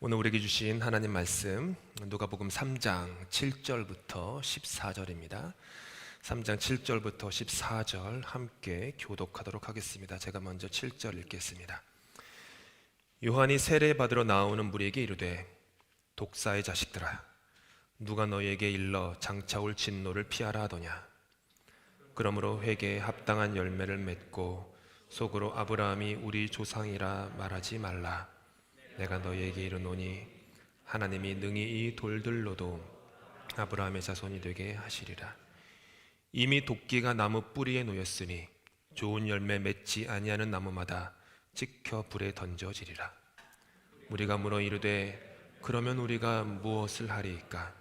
오늘 우리에게 주신 하나님 말씀 누가복음 3장 7절부터 14절입니다. 3장 7절부터 14절 함께 교독하도록 하겠습니다. 제가 먼저 7절 읽겠습니다. 요한이 세례받으러 나오는 무리에게 이르되 독사의 자식들아 누가 너희에게 일러 장차 올 진노를 피하라 하더냐. 그러므로 회개에 합당한 열매를 맺고 속으로 아브라함이 우리 조상이라 말하지 말라. 내가 너희에게 이르노니 하나님이 능히 이 돌들로도 아브라함의 자손이 되게 하시리라. 이미 도끼가 나무 뿌리에 놓였으니 좋은 열매 맺지 아니하는 나무마다 찍혀 불에 던져지리라. 우리가 물어 이르되 그러면 우리가 무엇을 하리이까?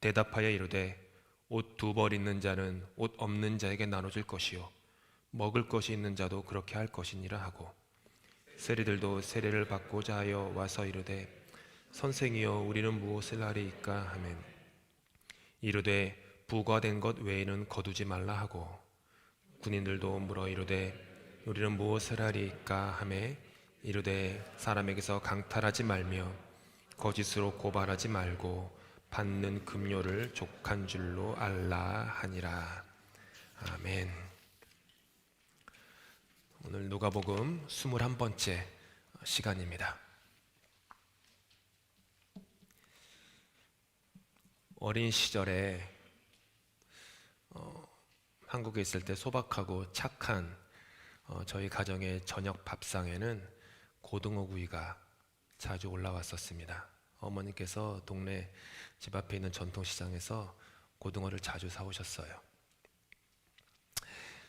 대답하여 이르되 옷 두 벌 있는 자는 옷 없는 자에게 나눠줄 것이요 먹을 것이 있는 자도 그렇게 할 것이니라 하고, 세리들도 세례를 받고자 하여 와서 이르되 선생이여 우리는 무엇을 하리이까 하면 이르되 부과된 것 외에는 거두지 말라 하고, 군인들도 물어 이르되 우리는 무엇을 하리이까 하매 이르되 사람에게서 강탈하지 말며 거짓으로 고발하지 말고 받는 급료를 족한 줄로 알라 하니라. 아멘. 오늘 누가복음 21번째 시간입니다. 어린 시절에 한국에 있을 때 소박하고 착한 저희 가정의 저녁 밥상에는 고등어 구이가 자주 올라왔었습니다. 어머니께서 동네 집 앞에 있는 전통시장에서 고등어를 자주 사오셨어요.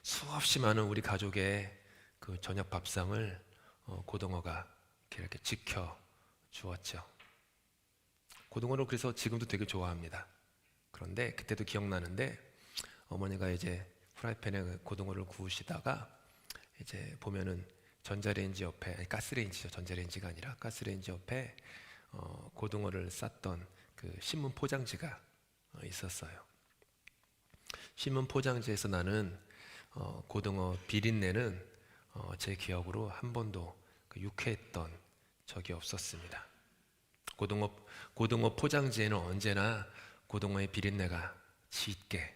수없이 많은 우리 가족의 그 저녁 밥상을 고등어가 이렇게 지켜 주었죠. 고등어를 그래서 지금도 되게 좋아합니다. 그런데 그때도 기억나는데 어머니가 이제 프라이팬에 고등어를 구우시다가 이제 보면은 전자레인지 옆에, 아니 가스레인지죠. 전자레인지가 아니라 가스레인지 옆에 고등어를 쌌던 그 신문 포장지가 있었어요. 신문 포장지에서 나는 고등어 비린내는 제 기억으로 한 번도 유쾌했던 적이 없었습니다. 고등어 포장지에는 언제나 고등어의 비린내가 짙게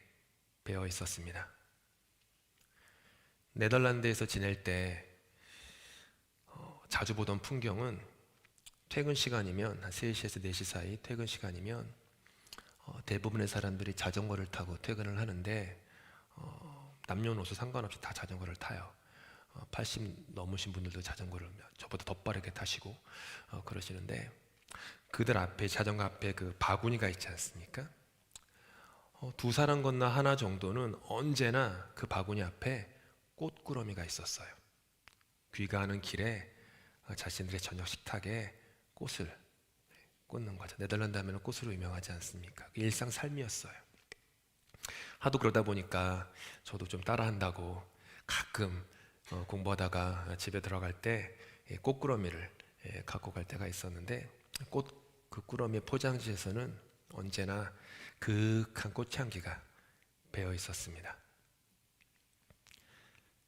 배어 있었습니다. 네덜란드에서 지낼 때 자주 보던 풍경은 퇴근 시간이면 한 3시에서 4시 사이 퇴근 시간이면 대부분의 사람들이 자전거를 타고 퇴근을 하는데 남녀노소 상관없이 다 자전거를 타요. 80 넘으신 분들도 자전거를 저보다 더 빠르게 타시고 그러시는데, 그들 앞에, 자전거 앞에 그 바구니가 있지 않습니까? 두 사람 건너 하나 정도는 언제나 그 바구니 앞에 꽃구러미가 있었어요. 귀가하는 길에 자신들의 저녁 식탁에 꽃을 꽂는 거죠. 네덜란드 하면 꽃으로 유명하지 않습니까? 일상 삶이었어요. 하도 그러다 보니까 저도 좀 따라한다고 가끔 공부하다가 집에 들어갈 때 꽃구러미를 갖고 갈 때가 있었는데, 그 꾸러미의 포장지에서는 언제나 그윽한 꽃향기가 배어 있었습니다.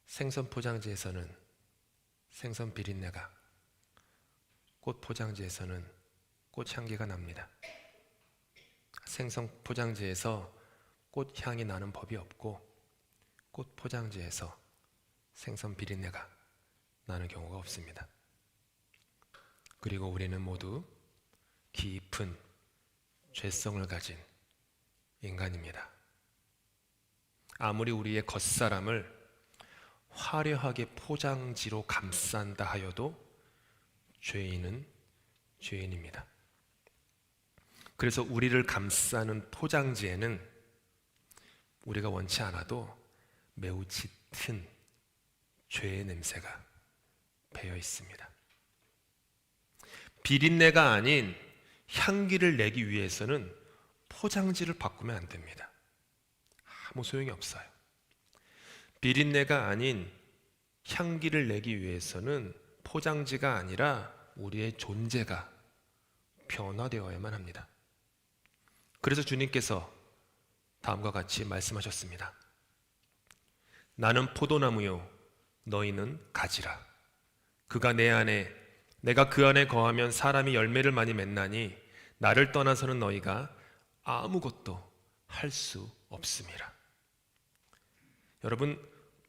생선 포장지에서는 생선 비린내가, 꽃 포장지에서는 꽃향기가 납니다. 생선 포장지에서 꽃향이 나는 법이 없고 꽃 포장지에서 생선 비린내가 나는 경우가 없습니다. 그리고 우리는 모두 깊은 죄성을 가진 인간입니다. 아무리 우리의 겉사람을 화려하게 포장지로 감싼다 하여도 죄인은 죄인입니다. 그래서 우리를 감싸는 포장지에는 우리가 원치 않아도 매우 짙은 죄의 냄새가 배어 있습니다. 비린내가 아닌 향기를 내기 위해서는 포장지를 바꾸면 안 됩니다. 아무 소용이 없어요. 비린내가 아닌 향기를 내기 위해서는 포장지가 아니라 우리의 존재가 변화되어야만 합니다. 그래서 주님께서 다음과 같이 말씀하셨습니다. 나는 포도나무요 너희는 가지라. 그가 내 안에 내가 그 안에 거하면 사람이 열매를 많이 맺나니 나를 떠나서는 너희가 아무것도 할 수 없음이라. 여러분,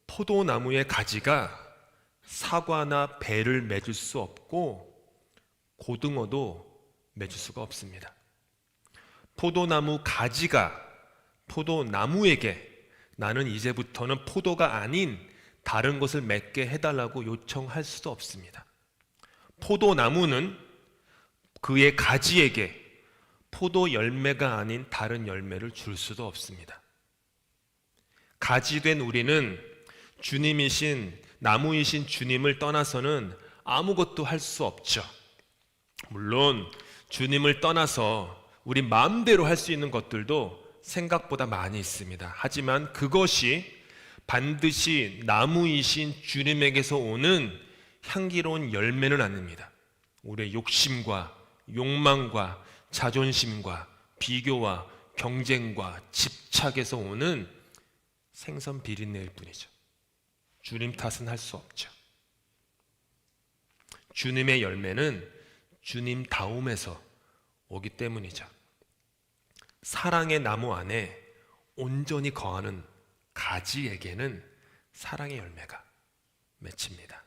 포도나무의 가지가 사과나 배를 맺을 수 없고 고등어도 맺을 수가 없습니다. 포도나무 가지가 포도나무에게 나는 이제부터는 포도가 아닌 다른 것을 맺게 해달라고 요청할 수도 없습니다. 포도나무는 그의 가지에게 포도 열매가 아닌 다른 열매를 줄 수도 없습니다. 가지된 우리는 주님이신, 나무이신 주님을 떠나서는 아무것도 할 수 없죠. 물론 주님을 떠나서 우리 마음대로 할 수 있는 것들도 생각보다 많이 있습니다. 하지만 그것이 반드시 나무이신 주님에게서 오는 향기로운 열매는 아닙니다. 우리의 욕심과 욕망과 자존심과 비교와 경쟁과 집착에서 오는 생선 비린내일 뿐이죠. 주님 탓은 할 수 없죠. 주님의 열매는 주님다움에서 오기 때문이죠. 사랑의 나무 안에 온전히 거하는 가지에게는 사랑의 열매가 맺힙니다.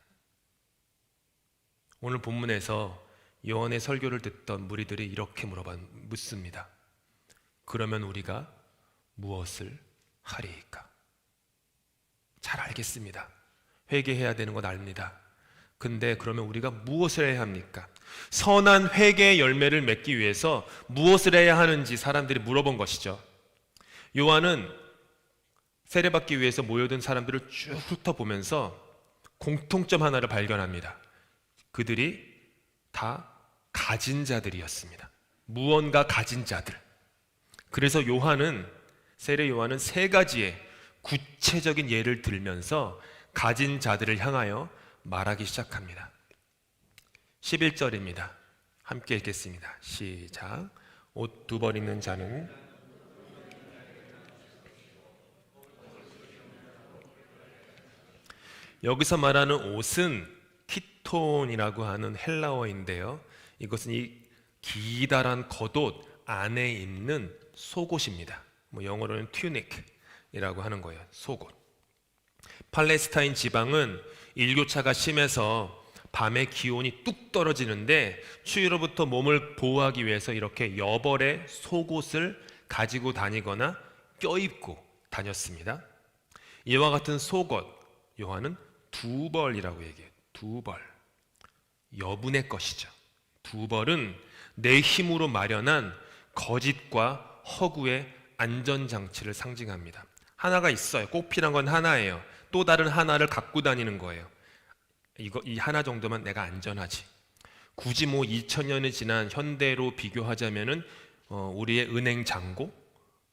오늘 본문에서 요한의 설교를 듣던 무리들이 이렇게 묻습니다. 그러면 우리가 무엇을 하리이까? 잘 알겠습니다. 회개해야 되는 건 압니다. 근데 그러면 우리가 무엇을 해야 합니까? 선한 회개의 열매를 맺기 위해서 무엇을 해야 하는지 사람들이 물어본 것이죠. 요한은 세례받기 위해서 모여든 사람들을 쭉 훑어보면서 공통점 하나를 발견합니다. 그들이 다 가진 자들이었습니다. 무언가 가진 자들. 그래서 세례 요한은 세 가지의 구체적인 예를 들면서 가진 자들을 향하여 말하기 시작합니다. 11절입니다. 함께 읽겠습니다. 시작. 옷 두 벌 입는 자는 여기서 말하는 옷은 키톤이라고 하는 헬라어인데요. 이것은 이 기다란 겉옷 안에 입는 속옷입니다. 영어로는 튜닉이라고 하는 거예요. 속옷. 팔레스타인 지방은 일교차가 심해서 밤에 기온이 뚝 떨어지는데 추위로부터 몸을 보호하기 위해서 이렇게 여벌의 속옷을 가지고 다니거나 껴입고 다녔습니다. 이와 같은 속옷, 요한은 두 벌이라고 얘기해요. 두 벌. 여분의 것이죠. 두 벌은 내 힘으로 마련한 거짓과 허구의 안전장치를 상징합니다. 하나가 있어요. 꼭 필요한 건 하나예요. 또 다른 하나를 갖고 다니는 거예요. 이 하나 정도면 내가 안전하지. 굳이 2000년이 지난 현대로 비교하자면은 우리의 은행 잔고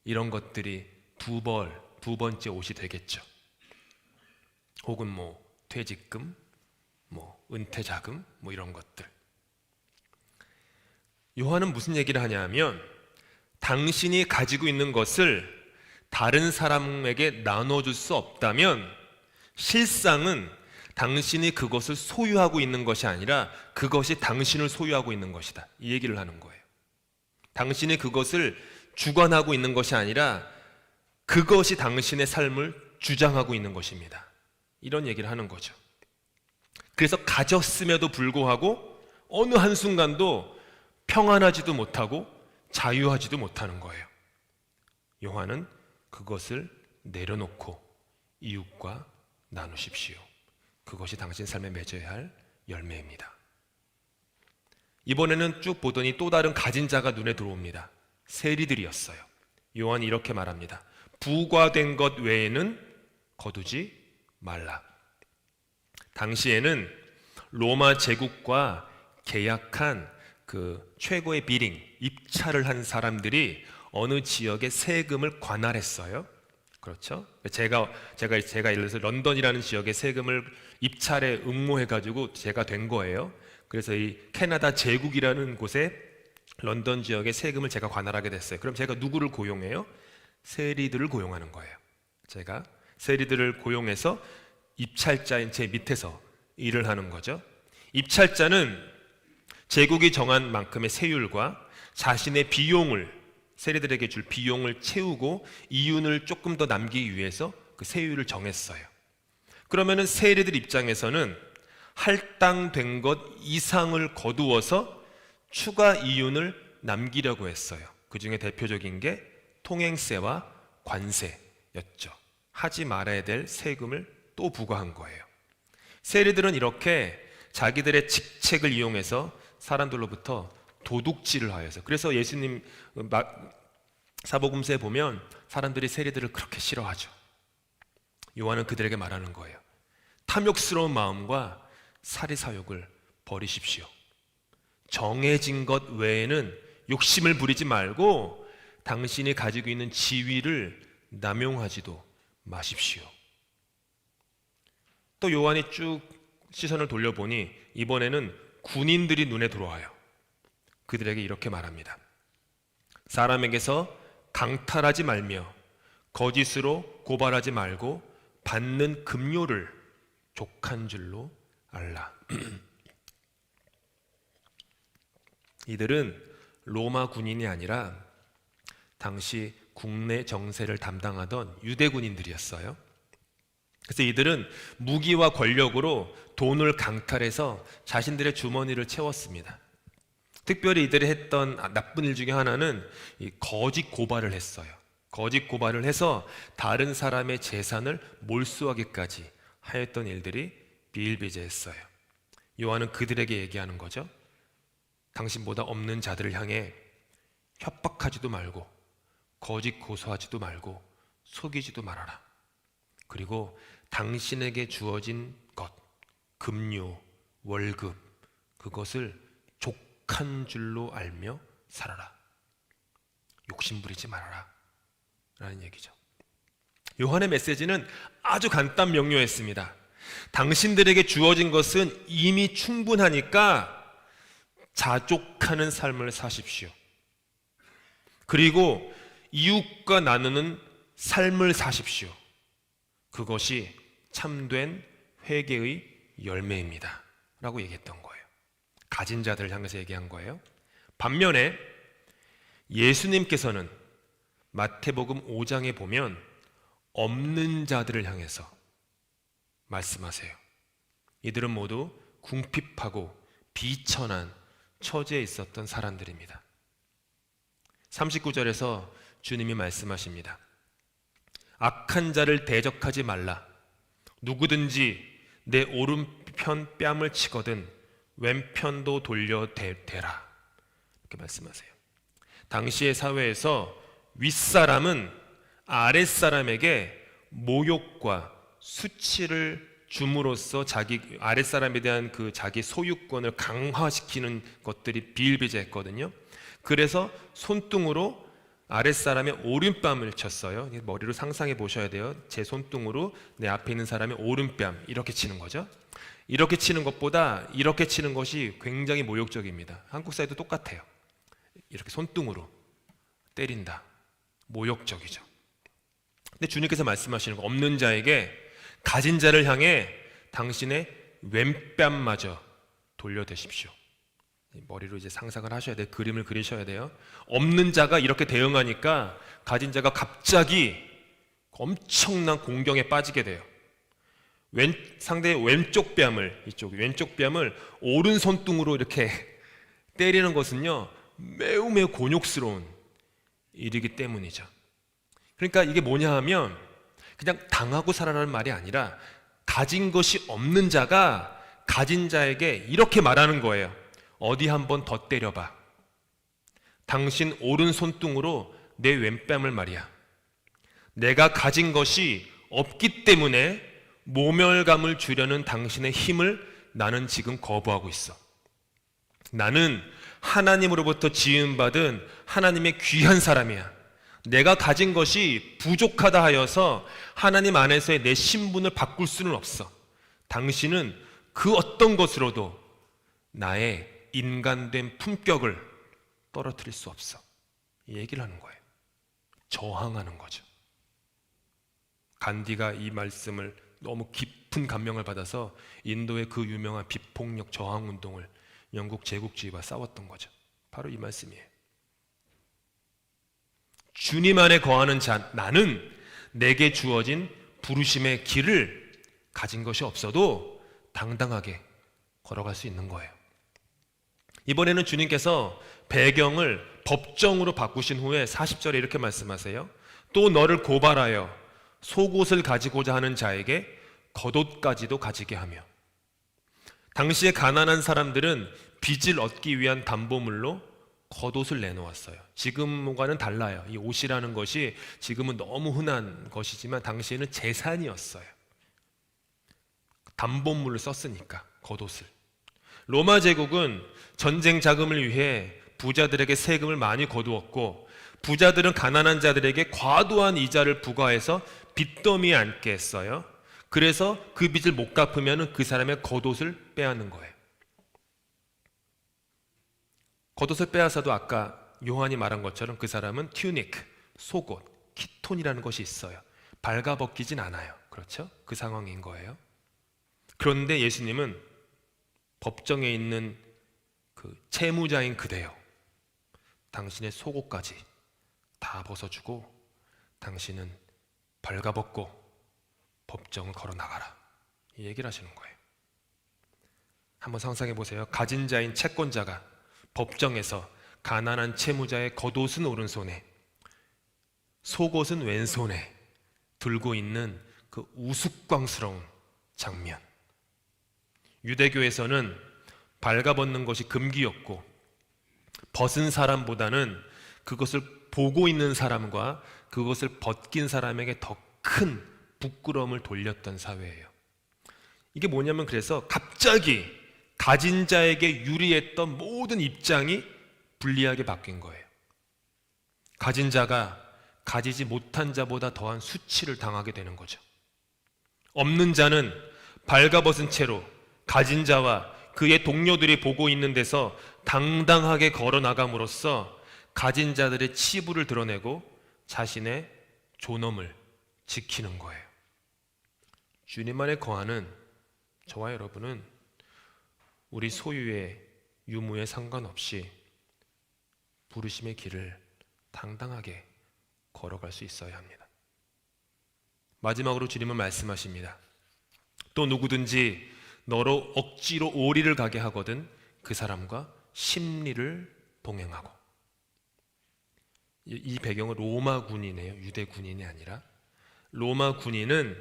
이런 것들이 두 번째 옷이 되겠죠. 혹은 퇴직금, 은퇴자금 이런 것들. 요한은 무슨 얘기를 하냐면 당신이 가지고 있는 것을 다른 사람에게 나눠줄 수 없다면 실상은 당신이 그것을 소유하고 있는 것이 아니라 그것이 당신을 소유하고 있는 것이다. 이 얘기를 하는 거예요. 당신이 그것을 주관하고 있는 것이 아니라 그것이 당신의 삶을 주장하고 있는 것입니다. 이런 얘기를 하는 거죠. 그래서 가졌음에도 불구하고 어느 한순간도 평안하지도 못하고 자유하지도 못하는 거예요. 요한은 그것을 내려놓고 이웃과 나누십시오. 그것이 당신 삶에 맺어야 할 열매입니다. 이번에는 쭉 보더니 또 다른 가진 자가 눈에 들어옵니다. 세리들이었어요. 요한이 이렇게 말합니다. 부과된 것 외에는 거두지 말라. 당시에는 로마 제국과 계약한 그 최고의 비링, 입찰을 한 사람들이 어느 지역의 세금을 관할했어요. 그렇죠? 제가 예를 들어서 런던이라는 지역의 세금을 입찰에 응모해가지고 제가 된 거예요. 그래서 이 캐나다 제국이라는 곳에 런던 지역의 세금을 제가 관할하게 됐어요. 그럼 제가 누구를 고용해요? 세리들을 고용하는 거예요. 제가 세리들을 고용해서 입찰자인 제 밑에서 일을 하는 거죠. 입찰자는 제국이 정한 만큼의 세율과 자신의 비용을, 세리들에게 줄 비용을 채우고 이윤을 조금 더 남기기 위해서 그 세율을 정했어요. 그러면은 세리들 입장에서는 할당된 것 이상을 거두어서 추가 이윤을 남기려고 했어요. 그 중에 대표적인 게 통행세와 관세였죠. 하지 말아야 될 세금을 또 부과한 거예요. 세리들은 이렇게 자기들의 직책을 이용해서 사람들로부터 도둑질을 하여서, 그래서 예수님 사복음서에 보면 사람들이 세리들을 그렇게 싫어하죠. 요한은 그들에게 말하는 거예요. 탐욕스러운 마음과 사리사욕을 버리십시오. 정해진 것 외에는 욕심을 부리지 말고 당신이 가지고 있는 지위를 남용하지도 마십시오. 또 요한이 쭉 시선을 돌려보니 이번에는 군인들이 눈에 들어와요. 그들에게 이렇게 말합니다. 사람에게서 강탈하지 말며 거짓으로 고발하지 말고 받는 급료를 족한 줄로 알라. 이들은 로마 군인이 아니라 당시 국내 정세를 담당하던 유대 군인들이었어요. 그래서 이들은 무기와 권력으로 돈을 강탈해서 자신들의 주머니를 채웠습니다. 특별히 이들이 했던 나쁜 일 중에 하나는 이 거짓 고발을 했어요. 거짓 고발을 해서 다른 사람의 재산을 몰수하기까지 하였던 일들이 비일비재했어요. 요한은 그들에게 얘기하는 거죠. 당신보다 없는 자들을 향해 협박하지도 말고 거짓 고소하지도 말고 속이지도 말아라. 그리고 당신에게 주어진 것, 급료, 월급, 그것을 족한 줄로 알며 살아라. 욕심부리지 말아라 라는 얘기죠. 요한의 메시지는 아주 간단 명료했습니다. 당신들에게 주어진 것은 이미 충분하니까 자족하는 삶을 사십시오. 그리고 이웃과 나누는 삶을 사십시오. 그것이 참된 회개의 열매입니다 라고 얘기했던 거예요. 가진 자들을 향해서 얘기한 거예요. 반면에 예수님께서는 마태복음 5장에 보면 없는 자들을 향해서 말씀하세요. 이들은 모두 궁핍하고 비천한 처지에 있었던 사람들입니다. 39절에서 주님이 말씀하십니다. 악한 자를 대적하지 말라. 누구든지 내 오른편 뺨을 치거든 왼편도 돌려 대라. 이렇게 말씀하세요. 당시의 사회에서 윗사람은 아랫사람에게 모욕과 수치를 줌으로써 자기 아랫사람에 대한 그 자기 소유권을 강화시키는 것들이 비일비재했거든요. 그래서 손등으로 아랫사람의 오른뺨을 쳤어요. 머리로 상상해 보셔야 돼요. 제 손등으로 내 앞에 있는 사람의 오른뺨 이렇게 치는 거죠. 이렇게 치는 것보다 이렇게 치는 것이 굉장히 모욕적입니다. 한국 사회도 똑같아요. 이렇게 손등으로 때린다. 모욕적이죠. 근데 주님께서 말씀하시는 거, 없는 자에게 가진 자를 향해 당신의 왼뺨마저 돌려대십시오. 머리로 이제 상상을 하셔야 돼요. 그림을 그리셔야 돼요. 없는 자가 이렇게 대응하니까 가진 자가 갑자기 엄청난 공경에 빠지게 돼요. 상대의 왼쪽 뺨을, 이쪽 왼쪽 뺨을 오른 손등으로 이렇게 때리는 것은요, 매우 매우 곤욕스러운 일이기 때문이죠. 그러니까 이게 뭐냐 하면 그냥 당하고 살아라는 말이 아니라 가진 것이 없는 자가 가진 자에게 이렇게 말하는 거예요. 어디 한번 더 때려봐. 당신 오른 손등으로 내 왼뺨을 말이야. 내가 가진 것이 없기 때문에 모멸감을 주려는 당신의 힘을 나는 지금 거부하고 있어. 나는 하나님으로부터 지음받은 하나님의 귀한 사람이야. 내가 가진 것이 부족하다 하여서 하나님 안에서의 내 신분을 바꿀 수는 없어. 당신은 그 어떤 것으로도 나의 인간된 품격을 떨어뜨릴 수 없어. 이 얘기를 하는 거예요. 저항하는 거죠. 간디가 이 말씀을 너무 깊은 감명을 받아서 인도의 그 유명한 비폭력 저항 운동을 영국 제국주의와 싸웠던 거죠. 바로 이 말씀이에요. 주님 안에 거하는 자 나는 내게 주어진 부르심의 길을 가진 것이 없어도 당당하게 걸어갈 수 있는 거예요. 이번에는 주님께서 배경을 법정으로 바꾸신 후에 40절에 이렇게 말씀하세요. 또 너를 고발하여 속옷을 가지고자 하는 자에게 겉옷까지도 가지게 하며. 당시에 가난한 사람들은 빚을 얻기 위한 담보물로 겉옷을 내놓았어요. 지금과는 달라요. 이 옷이라는 것이 지금은 너무 흔한 것이지만 당시에는 재산이었어요. 담보물을 썼으니까 겉옷을. 로마 제국은 전쟁 자금을 위해 부자들에게 세금을 많이 거두었고, 부자들은 가난한 자들에게 과도한 이자를 부과해서 빚더미에 앉게 했어요. 그래서 그 빚을 못 갚으면 그 사람의 겉옷을 빼앗는 거예요. 겉옷을 빼앗아도 아까 요한이 말한 것처럼 그 사람은 튜닉, 속옷, 키톤이라는 것이 있어요. 발가벗기진 않아요. 그렇죠? 그 상황인 거예요. 그런데 예수님은 법정에 있는 그 채무자인 그대여, 당신의 속옷까지 다 벗어주고 당신은 발가벗고 법정을 걸어 나가라, 이 얘기를 하시는 거예요. 한번 상상해 보세요. 가진 자인 채권자가 법정에서 가난한 채무자의 겉옷은 오른손에, 속옷은 왼손에 들고 있는 그 우스꽝스러운 장면. 유대교에서는 발가벗는 것이 금기였고, 벗은 사람보다는 그것을 보고 있는 사람과 그것을 벗긴 사람에게 더 큰 부끄러움을 돌렸던 사회예요. 이게 뭐냐면, 그래서 갑자기 가진 자에게 유리했던 모든 입장이 불리하게 바뀐 거예요. 가진 자가 가지지 못한 자보다 더한 수치를 당하게 되는 거죠. 없는 자는 발가벗은 채로 가진 자와 그의 동료들이 보고 있는 데서 당당하게 걸어 나감으로써 가진 자들의 치부를 드러내고 자신의 존엄을 지키는 거예요. 주님 안에 거하는 저와 여러분은 우리 소유의 유무에 상관없이 부르심의 길을 당당하게 걸어갈 수 있어야 합니다. 마지막으로 주님은 말씀하십니다. 또 누구든지 너로 억지로 오리를 가게 하거든 그 사람과 심리를 동행하고. 이 배경은 로마 군이네요. 유대 군인이 아니라. 로마 군인은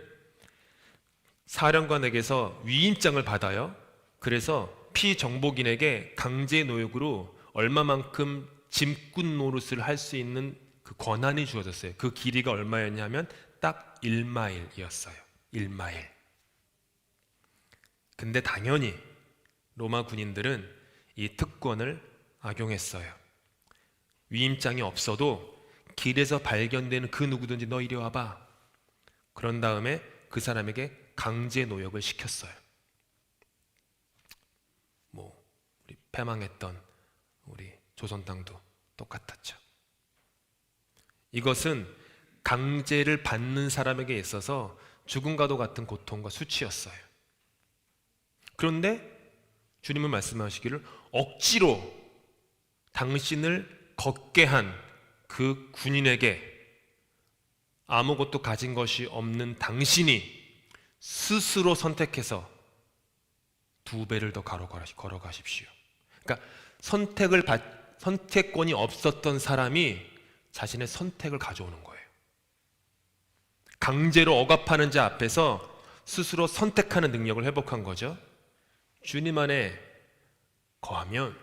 사령관에게서 위임장을 받아요. 그래서 피정복인에게 강제 노역으로 얼마만큼 짐꾼 노릇을 할 수 있는 그 권한이 주어졌어요. 그 길이가 얼마였냐면 딱 1마일이었어요. 1마일. 근데 당연히 로마 군인들은 이 특권을 악용했어요. 위임장이 없어도 길에서 발견되는 그 누구든지 너 이리 와봐. 그런 다음에 그 사람에게 강제 노역을 시켰어요. 우리 패망했던 우리 조선 땅도 똑같았죠. 이것은 강제를 받는 사람에게 있어서 죽음과도 같은 고통과 수치였어요. 그런데 주님은 말씀하시기를 억지로 당신을 걷게 한 그 군인에게 아무것도 가진 것이 없는 당신이 스스로 선택해서 2배를 더 걸어가십시오. 그러니까 선택권이 없었던 사람이 자신의 선택을 가져오는 거예요. 강제로 억압하는 자 앞에서 스스로 선택하는 능력을 회복한 거죠. 주님 안에 거하면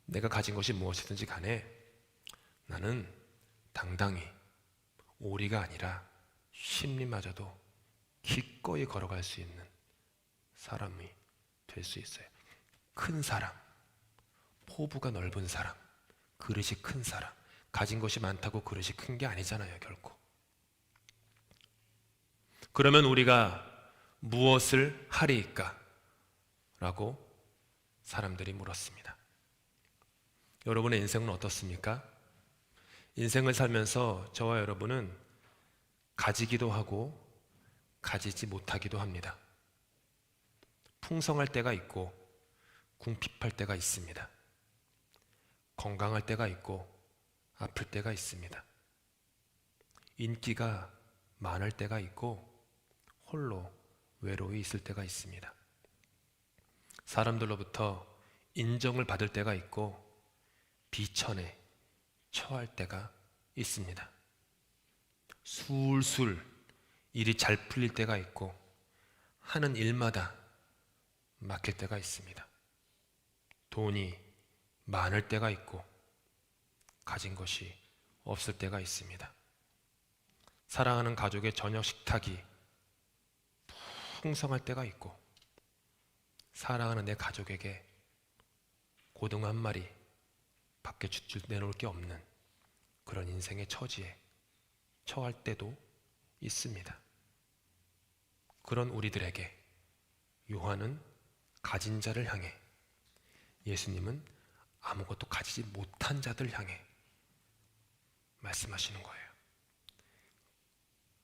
내가 가진 것이 무엇이든지 간에 나는 당당히 오리가 아니라 심리마저도 기꺼이 걸어갈 수 있는 사람이 될 수 있어요. 큰 사람, 포부가 넓은 사람, 그릇이 큰 사람. 가진 것이 많다고 그릇이 큰 게 아니잖아요, 결코. 그러면 우리가 무엇을 하리이까? 라고 사람들이 물었습니다. 여러분의 인생은 어떻습니까? 인생을 살면서 저와 여러분은 가지기도 하고 가지지 못하기도 합니다. 풍성할 때가 있고 궁핍할 때가 있습니다. 건강할 때가 있고 아플 때가 있습니다. 인기가 많을 때가 있고 홀로 외로이 있을 때가 있습니다. 사람들로부터 인정을 받을 때가 있고 비천에 처할 때가 있습니다. 술술 일이 잘 풀릴 때가 있고 하는 일마다 막힐 때가 있습니다. 돈이 많을 때가 있고 가진 것이 없을 때가 있습니다. 사랑하는 가족의 저녁 식탁이 풍성할 때가 있고 사랑하는 내 가족에게 고등어 한 마리 밖에 내놓을 게 없는 그런 인생의 처지에 처할 때도 있습니다. 그런 우리들에게 요한은 가진 자를 향해, 예수님은 아무것도 가지지 못한 자들 향해 말씀하시는 거예요.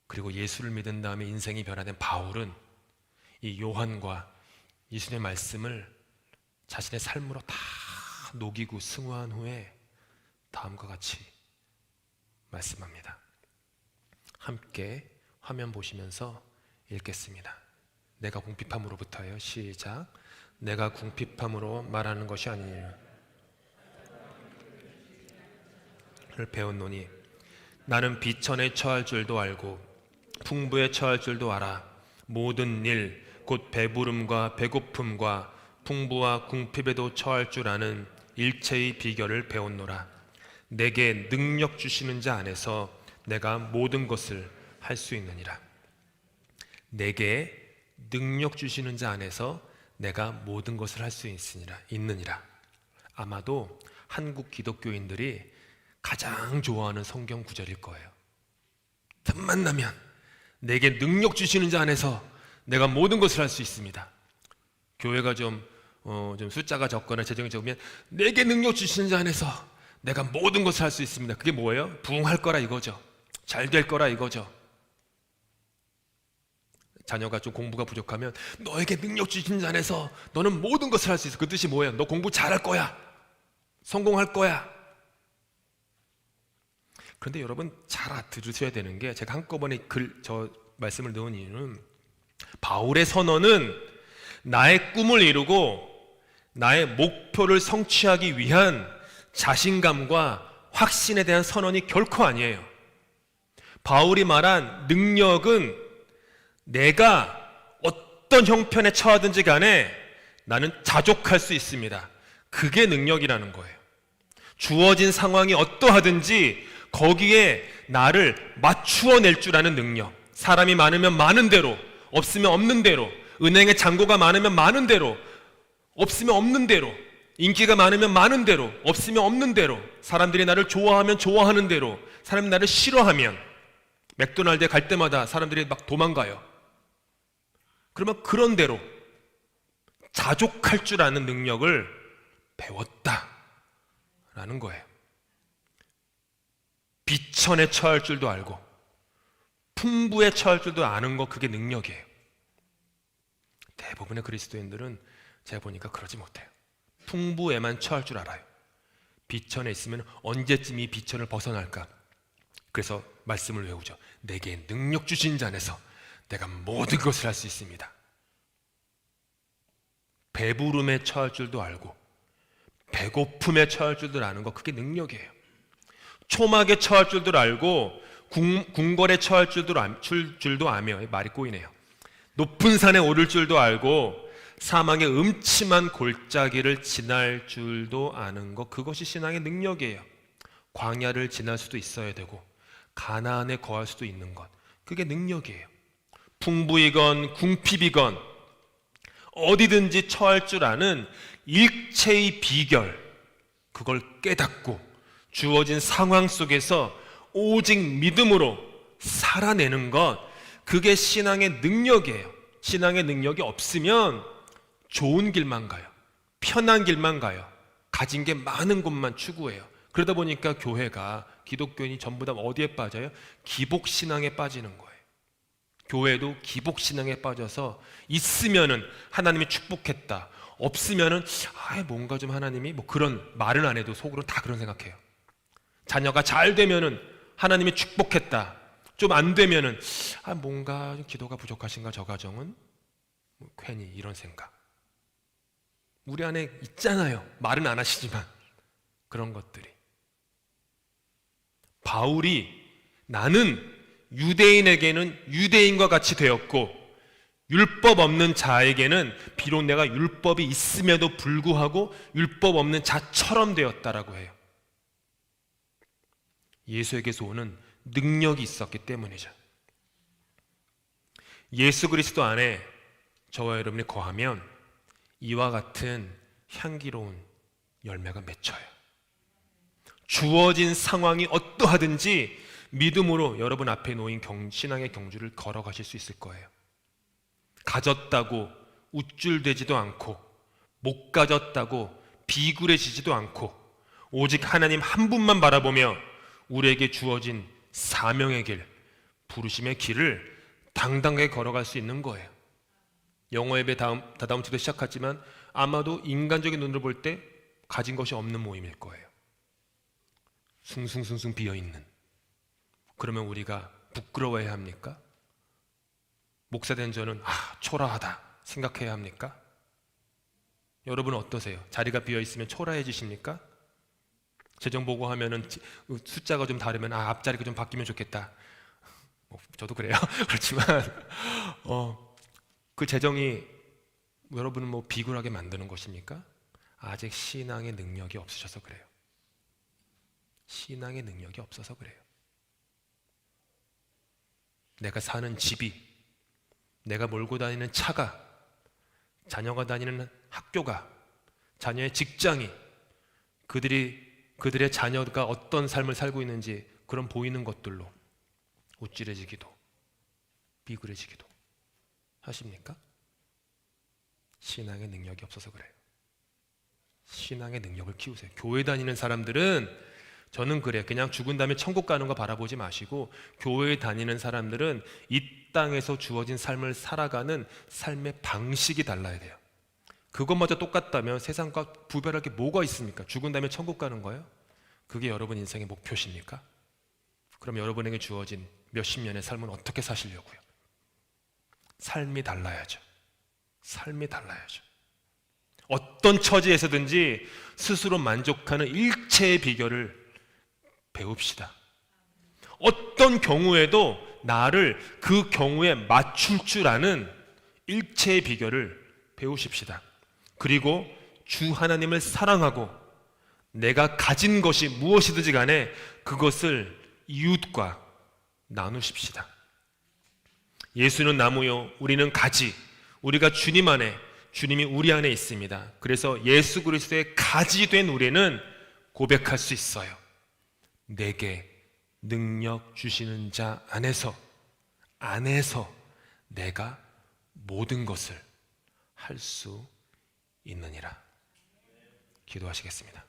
그리고 예수를 믿은 다음에 인생이 변화된 바울은 이 요한과 예수님의 말씀을 자신의 삶으로 다 녹이고 승화한 후에 다음과 같이 말씀합니다. 함께 화면 보시면서 읽겠습니다. 내가 궁핍함으로부터요. 시작. 내가 궁핍함으로 말하는 것이 아니니를 배웠노니 나는 비천에 처할 줄도 알고 풍부에 처할 줄도 알아. 모든 일 곧 배부름과 배고픔과 풍부와 궁핍에도 처할 줄 아는 일체의 비결을 배웠노라. 내게 능력 주시는 자 안에서 내가 모든 것을 할 수 있느니라. 내게 능력 주시는 자 안에서 내가 모든 것을 할 수 있느니라. 아마도 한국 기독교인들이 가장 좋아하는 성경 구절일 거예요. 틈만 나면 내게 능력 주시는 자 안에서 내가 모든 것을 할 수 있습니다. 교회가 좀 숫자가 적거나 재정이 적으면 내게 능력 주시는 자 안에서 내가 모든 것을 할 수 있습니다. 그게 뭐예요? 부흥할 거라 이거죠. 잘 될 거라 이거죠. 자녀가 좀 공부가 부족하면 너에게 능력 주시는 자 안에서 너는 모든 것을 할 수 있어. 그 뜻이 뭐예요? 너 공부 잘할 거야. 성공할 거야. 그런데 여러분 잘 들으셔야 되는 게, 제가 한꺼번에 저 말씀을 넣은 이유는 바울의 선언은 나의 꿈을 이루고 나의 목표를 성취하기 위한 자신감과 확신에 대한 선언이 결코 아니에요. 바울이 말한 능력은 내가 어떤 형편에 처하든지 간에 나는 자족할 수 있습니다. 그게 능력이라는 거예요. 주어진 상황이 어떠하든지 거기에 나를 맞추어 낼 줄 아는 능력. 사람이 많으면 많은 대로, 없으면 없는 대로, 은행에 잔고가 많으면 많은 대로, 없으면 없는 대로, 인기가 많으면 많은 대로, 없으면 없는 대로, 사람들이 나를 좋아하면 좋아하는 대로, 사람이 나를 싫어하면 맥도날드에 갈 때마다 사람들이 막 도망가요. 그러면 그런 대로 자족할 줄 아는 능력을 배웠다라는 거예요. 비천에 처할 줄도 알고 풍부에 처할 줄도 아는 거, 그게 능력이에요. 대부분의 그리스도인들은 제가 보니까 그러지 못해요. 풍부에만 처할 줄 알아요. 비천에 있으면 언제쯤 이 비천을 벗어날까? 그래서 말씀을 외우죠. 내게 능력 주신 자 안에서 내가 모든 것을 할 수 있습니다. 배부름에 처할 줄도 알고 배고픔에 처할 줄도 아는 거, 그게 능력이에요. 초막에 처할 줄도 알고 궁궐에 처할 줄도 아며, 말이 꼬이네요. 높은 산에 오를 줄도 알고 사망의 음침한 골짜기를 지날 줄도 아는 것, 그것이 신앙의 능력이에요. 광야를 지날 수도 있어야 되고 가나안에 거할 수도 있는 것, 그게 능력이에요. 풍부이건 궁핍이건 어디든지 처할 줄 아는 일체의 비결, 그걸 깨닫고 주어진 상황 속에서 오직 믿음으로 살아내는 것, 그게 신앙의 능력이에요. 신앙의 능력이 없으면 좋은 길만 가요. 편한 길만 가요. 가진 게 많은 곳만 추구해요. 그러다 보니까 교회가, 기독교인이 전부 다 어디에 빠져요? 기복신앙에 빠지는 거예요. 교회도 기복신앙에 빠져서 있으면은 하나님이 축복했다, 없으면은 뭔가 좀 하나님이 뭐 그런 말은 안 해도 속으로 다 그런 생각해요. 자녀가 잘 되면은 하나님이 축복했다. 좀 안 되면은 뭔가 기도가 부족하신가 저 가정은 뭐 괜히 이런 생각. 우리 안에 있잖아요. 말은 안 하시지만 그런 것들이. 바울이 나는 유대인에게는 유대인과 같이 되었고 율법 없는 자에게는 비록 내가 율법이 있음에도 불구하고 율법 없는 자처럼 되었다라고 해요. 예수에게서 오는 능력이 있었기 때문이죠. 예수 그리스도 안에 저와 여러분이 거하면 이와 같은 향기로운 열매가 맺혀요. 주어진 상황이 어떠하든지 믿음으로 여러분 앞에 놓인 신앙의 경주를 걸어가실 수 있을 거예요. 가졌다고 우쭐대지도 않고 못 가졌다고 비굴해지지도 않고 오직 하나님 한 분만 바라보며 우리에게 주어진 사명의 길, 부르심의 길을 당당하게 걸어갈 수 있는 거예요. 영어 예배 다다음 주도 시작하지만 아마도 인간적인 눈으로 볼 때 가진 것이 없는 모임일 거예요. 숭숭숭숭 비어있는. 그러면 우리가 부끄러워해야 합니까? 목사된 저는 초라하다 생각해야 합니까? 여러분은 어떠세요? 자리가 비어있으면 초라해지십니까? 재정 보고하면은 숫자가 좀 다르면 앞자리가 좀 바뀌면 좋겠다. 저도 그래요. 그렇지만 그 재정이 여러분은 뭐 비굴하게 만드는 것입니까? 아직 신앙의 능력이 없으셔서 그래요. 신앙의 능력이 없어서 그래요. 내가 사는 집이, 내가 몰고 다니는 차가, 자녀가 다니는 학교가, 자녀의 직장이, 그들의 자녀가 어떤 삶을 살고 있는지 그런 보이는 것들로 우쭐해지기도 비굴해지기도 하십니까? 신앙의 능력이 없어서 그래요. 신앙의 능력을 키우세요. 교회 다니는 사람들은 저는 그래요. 그냥 죽은 다음에 천국 가는 거 바라보지 마시고 교회에 다니는 사람들은 이 땅에서 주어진 삶을 살아가는 삶의 방식이 달라야 돼요. 그것마저 똑같다면 세상과 구별할 게 뭐가 있습니까? 죽은 다음에 천국 가는 거예요? 그게 여러분 인생의 목표십니까? 그럼 여러분에게 주어진 몇십 년의 삶은 어떻게 사시려고요? 삶이 달라야죠. 삶이 달라야죠. 어떤 처지에서든지 스스로 만족하는 일체의 비결을 배웁시다. 어떤 경우에도 나를 그 경우에 맞출 줄 아는 일체의 비결을 배우십시다. 그리고 주 하나님을 사랑하고 내가 가진 것이 무엇이든지 간에 그것을 이웃과 나누십시다. 예수는 나무요, 우리는 가지. 우리가 주님 안에, 주님이 우리 안에 있습니다. 그래서 예수 그리스도의 가지 된 우리는 고백할 수 있어요. 내게 능력 주시는 자 안에서 내가 모든 것을 할 수 있느니라. 기도하시겠습니다.